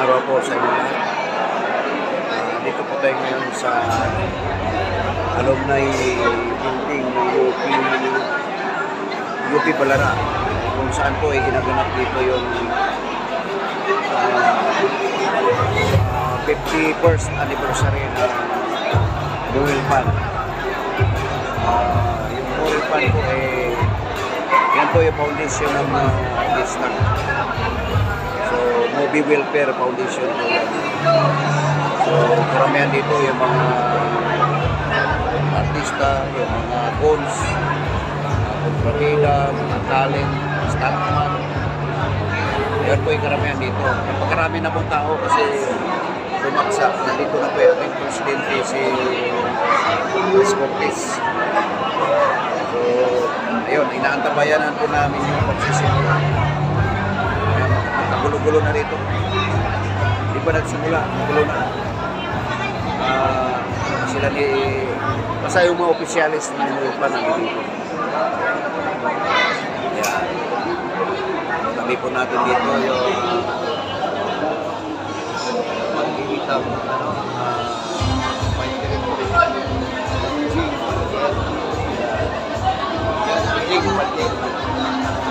araw po sa inyo lahat. Dito po tayo ngayon sa alumni building ng UP Balara, kung saan po ay ginaganap dito yung 51st anniversary ng Noel Pan. Yung Noel Pan po yan po yung foundation ng artista. So, Movie Welfare Foundation po yan. So, karamihan dito yung mga artista, yung mga cons, kontrabida, mga talent, stuntman. Yan po yung karamihan dito. Napakarami na pong tao kasi bumaksak. Nandito na po yung ating presidente si Luis Cortez. So, ayun, inaantabayanan po namin yung pagsisimula. Gulo-gulo na rito. Di pa nagsimula, gulo na. Sila ni basta yung mga opisyalis na Noel Pan ang dito. Yan. Tabi po natin dito yung magkikita mo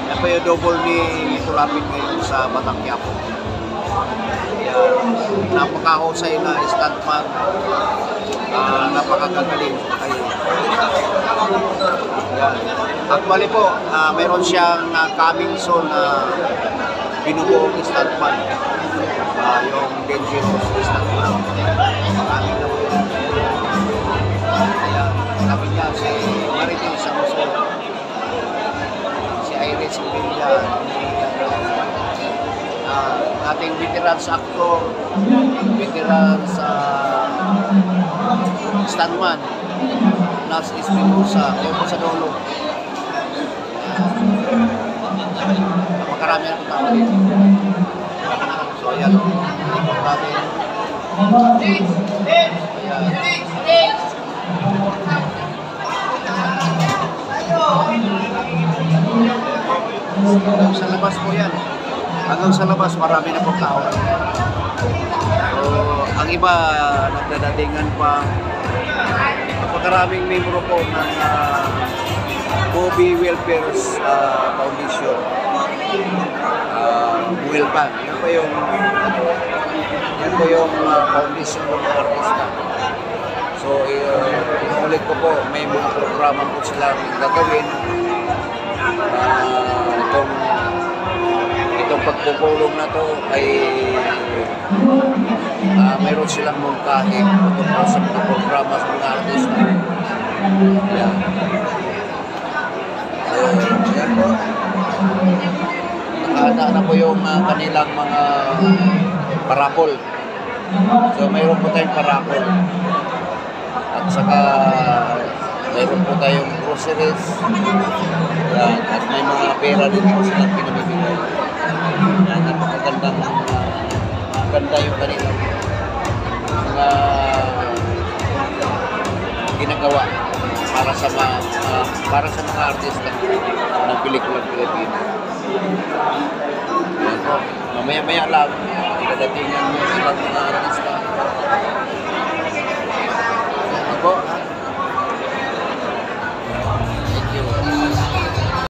yan pa yung double ni Tulapin ngayon sa Batang Quiapo. Napakahusay na stuntman, napakagagaling. Actually po, meron siyang coming soon na binubuong stuntman, yung Dangerous stuntman. Sabi niya si Maritin Samuel, si Iris Villa, ating veterans actor, veterans stuntman, Nas Espinosa, ayun po sa Dolo. Makarami na tao dito. So ayan, ikot natin. Hanggang sa labas po yan. Hanggang sa labas, marami na pong tao. So, ang iba, nagdadatingan pa. Napakaraming membro po ng Movie Welfare Foundation. Noel Pan. Yan po yung foundation ng mga artista. So, inuulit ko po, may mga programa po silang gagawin. Itong pagpupulong na to ay mayroon silang mungkahi tungkol sa mga programa sa mga artista. Yan. So, yan po. Nakahanda na po yung kanilang mga parapol. So, mayroon po tayong parapol. At saka mayroon po tayong groceries. Yan. At may mga pera din po silang pinamibigay. Yan. Napakagandang ganda yung kanilang mga ginagawa para sa mga artista ng pelikulang Pilipino. Yan po. Mamaya-maya lang, dadatingan mo silang mga artista.